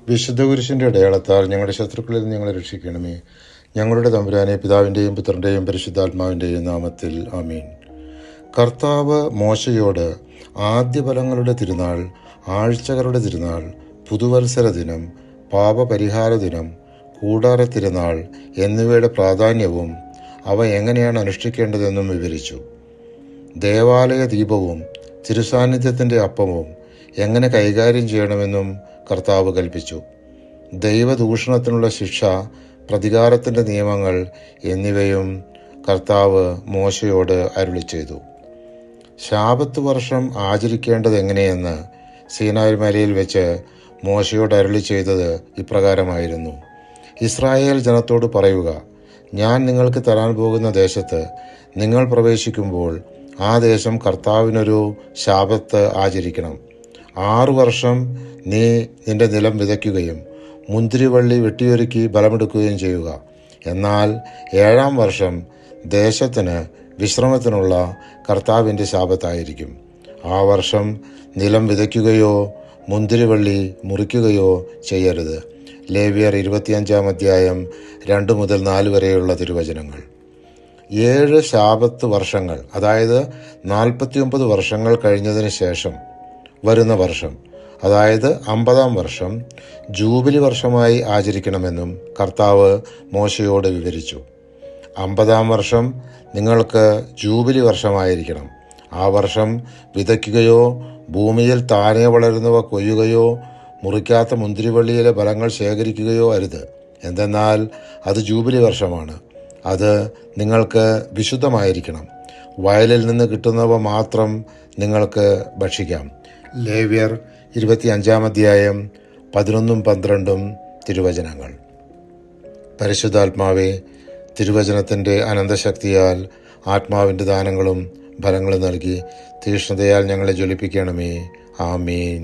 വിശുദ്ധ കുരിശിൻ്റെ അടയാളത്താൽ ഞങ്ങളുടെ ശത്രുക്കളിൽ നിന്ന് ഞങ്ങളെ രക്ഷിക്കണമേ. ഞങ്ങളുടെ തമ്പുരാനെ, പിതാവിൻ്റെയും പുത്രൻ്റെയും പരിശുദ്ധാത്മാവിൻ്റെയും നാമത്തിൽ ആമീൻ. കർത്താവ് മോശയോട് ആദ്യഫലങ്ങളുടെ തിരുനാൾ, ആഴ്ചകളുടെ തിരുനാൾ, പുതുവത്സര ദിനം, പാപപരിഹാര ദിനം, കൂടാര തിരുനാൾ എന്നിവയുടെ പ്രാധാന്യവും അവ എങ്ങനെയാണ് അനുഷ്ഠിക്കേണ്ടതെന്നും വിവരിച്ചു. ദേവാലയ ദീപവും തിരുസാന്നിധ്യത്തിൻ്റെ അപ്പവും എങ്ങനെ കൈകാര്യം ചെയ്യണമെന്നും കർത്താവ് കൽപ്പിച്ചു. ദൈവദൂഷണത്തിനുള്ള ശിക്ഷ, പ്രതികാരത്തിൻ്റെ നിയമങ്ങൾ എന്നിവയും കർത്താവ് മോശയോട് അരുളി ചെയ്തു. ശാബത്ത് വർഷം ആചരിക്കേണ്ടത് എങ്ങനെയെന്ന് സീനായ് മലയിൽ വെച്ച് മോശയോട് അരുളി ചെയ്തത് ഇപ്രകാരമായിരുന്നു: ഇസ്രായേൽ ജനത്തോട് പറയുക, ഞാൻ നിങ്ങൾക്ക് തരാൻ പോകുന്ന ദേശത്ത് നിങ്ങൾ പ്രവേശിക്കുമ്പോൾ ആ ദേശം കർത്താവിനൊരു ശാബത്ത് ആചരിക്കണം. 6 വർഷം നീ നിന്റെ നിലം വിതയ്ക്കുകയും മുന്തിരിവള്ളി വെട്ടിയൊരുക്കി ബലമെടുക്കുകയും ചെയ്യുക. എന്നാൽ 7-ാം വർഷം ദേശത്തിന് വിശ്രമത്തിനുള്ള കർത്താവിൻ്റെ ശാബത്തായിരിക്കും. ആ വർഷം നിലം വിതയ്ക്കുകയോ മുന്തിരിവള്ളി മുറിക്കുകയോ ചെയ്യരുത്. ലേവ്യർ 25-ാം അധ്യായം 2 മുതൽ 4 വരെയുള്ള തിരുവചനങ്ങൾ. 7 ശാബത്ത് വർഷങ്ങൾ, അതായത് 49 വർഷങ്ങൾ കഴിഞ്ഞതിന് ശേഷം വരുന്ന വർഷം, അതായത് 50-ാം വർഷം ജൂബിലി വർഷമായി ആചരിക്കണമെന്നും കർത്താവ് മോശയോട് വിവരിച്ചു. 50-ാം വർഷം നിങ്ങൾക്ക് ജൂബിലി വർഷമായിരിക്കണം. ആ വർഷം വിതയ്ക്കുകയോ ഭൂമിയിൽ താനെ വളരുന്നവ കൊയ്യുകയോ മുറിക്കാത്ത മുന്തിരിവള്ളിയിലെ ഫലങ്ങൾ ശേഖരിക്കുകയോ അരുത്. എന്തെന്നാൽ അത് ജൂബിലി വർഷമാണ്. അത് നിങ്ങൾക്ക് വിശുദ്ധമായിരിക്കണം. വയലിൽ നിന്ന് കിട്ടുന്നവ മാത്രം നിങ്ങൾക്ക് ഭക്ഷിക്കാം. ലേവ്യർ 25-ാം അധ്യായം 11-12 തിരുവചനങ്ങൾ. പരിശുദ്ധാത്മാവേ, തിരുവചനത്തിൻ്റെ അനന്തശക്തിയാൽ ആത്മാവിൻ്റെ ദാനങ്ങളും ഫലങ്ങളും നൽകി തീക്ഷ്ണതയാൽ ഞങ്ങളെ ജ്വലിപ്പിക്കണമേ. ആമീൻ.